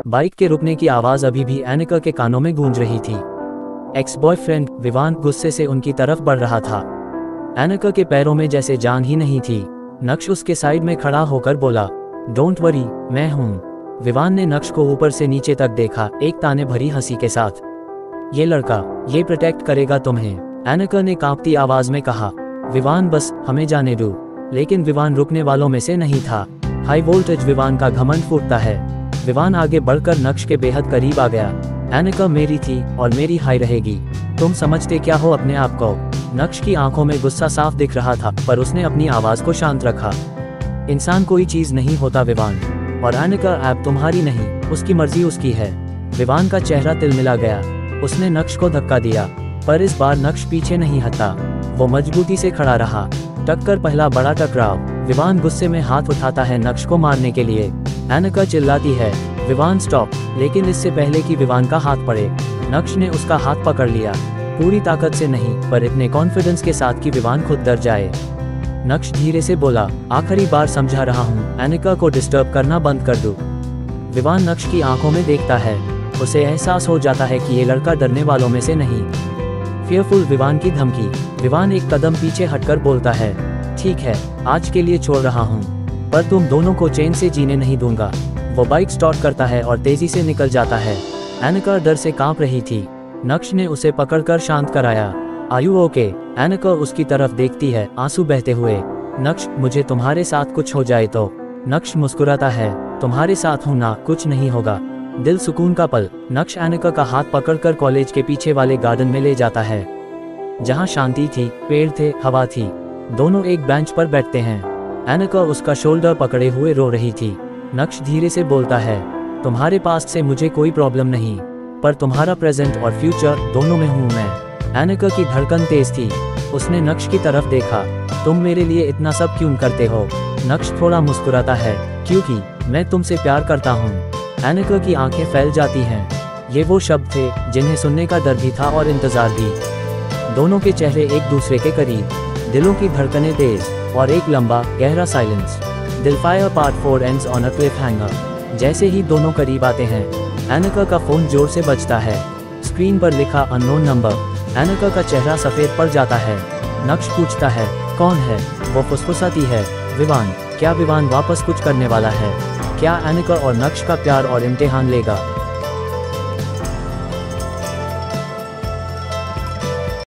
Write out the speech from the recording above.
Bike के रुकने की आवाज़ अभी भी एनिका के कानों में गूंज रही थी। एक्स बॉयफ्रेंड विवान गुस्से से उनकी तरफ बढ़ रहा था। एनिका के पैरों में जैसे जान ही नहीं थी। नक्श उसके साइड में खड़ा होकर बोला, डोंट वरी, मैं हूँ। विवान ने नक्श को ऊपर से नीचे तक देखा, एक ताने भरी हंसी के साथ। ये लड़का, ये प्रोटेक्ट करेगा तुम्हें, एनिका ने कांपती आवाज में कहा। विवान बस हमें जाने दो। लेकिन विवान रुकने वालों में से नहीं था। हाई वोल्टेज विवान का घमंड फूटता है। विवान आगे बढ़कर नक्श के बेहद करीब आ गया। एनिका मेरी थी और मेरी हाई रहेगी। तुम समझते क्या हो अपने आप को? नक्श की आंखों में गुस्सा साफ दिख रहा था, पर उसने अपनी आवाज को शांत रखा। इंसान कोई चीज नहीं होता विवान, और एनिका अब तुम्हारी नहीं, उसकी मर्जी उसकी है। विवान का चेहरा तिलमिला गया। उसने नक्श को धक्का दिया, पर इस बार नक्श पीछे नहीं हटा। वो मजबूती से खड़ा रहा। टक्कर पहला बड़ा टकराव। विवान गुस्से में हाथ उठाता है नक्श को मारने के लिए। एनिका चिल्लाती है, विवान स्टॉप। लेकिन इससे पहले कि विवान का हाथ पड़े, नक्श ने उसका हाथ पकड़ लिया। पूरी ताकत से नहीं, पर इतने कॉन्फिडेंस के साथ कि विवान खुद डर जाए। नक्श धीरे से बोला, आखिरी बार समझा रहा हूँ, एनिका को डिस्टर्ब करना बंद कर दो। विवान नक्श की आंखों में देखता है। उसे एहसास हो जाता है कि ये लड़का डरने वालों में से नहीं। फियरफुल विवान की धमकी। विवान एक कदम पीछे हटकर बोलता है, ठीक है, आज के लिए छोड़ रहा हूँ, पर तुम दोनों को चैन से जीने नहीं दूंगा। वो बाइक स्टार्ट करता है और तेजी से निकल जाता है। एनिका डर से कांप रही थी। नक्श ने उसे पकड़कर शांत कराया। Are you okay? एनिका उसकी तरफ देखती है, आंसू बहते हुए। नक्श, मुझे तुम्हारे साथ कुछ हो जाए तो? नक्श मुस्कुराता है, तुम्हारे साथ हूं ना, कुछ नहीं होगा। दिल सुकून का पल। नक्श एनिका का हाथ पकड़कर कॉलेज के पीछे वाले गार्डन में ले जाता है, जहां शांति थी, पेड़ थे, हवा थी। दोनों एक बेंच पर बैठते हैं। एनिका उसका शोल्डर पकड़े हुए रो रही थी। नक्श धीरे से बोलता है, तुम्हारे पास से मुझे कोई प्रॉब्लम नहीं, पर तुम्हारा प्रेजेंट और फ्यूचर दोनों में हूँ मैं। एनिका की धड़कन तेज थी। उसने नक्श की तरफ देखा, तुम मेरे लिए इतना सब क्यों करते हो? नक्श थोड़ा मुस्कुराता है, क्योंकि मैं तुमसे प्यार करता हूँ। एनिका की आंखें फैल जाती हैं। ये वो शब्द थे जिन्हें सुनने का डर भी था और इंतजार भी। दोनों के चेहरे एक दूसरे के करीब, दिलों की धड़कनें तेज, और एक लंबा गहरा साइलेंस। दिलफायर part 4 ends on a cliffhanger। जैसे ही दोनों करीब आते हैं, एनिका का फोन जोर से बजता है। स्क्रीन पर लिखा अननोन नंबर। एनिका का चेहरा सफेद पड़ जाता है। नक्श पूछता है, कौन है? वो फुसफुसाती है, विवान। क्या विवान वापस कुछ करने वाला है? क्या एनिका और नक्श का प्यार और इम्तिहान लेगा?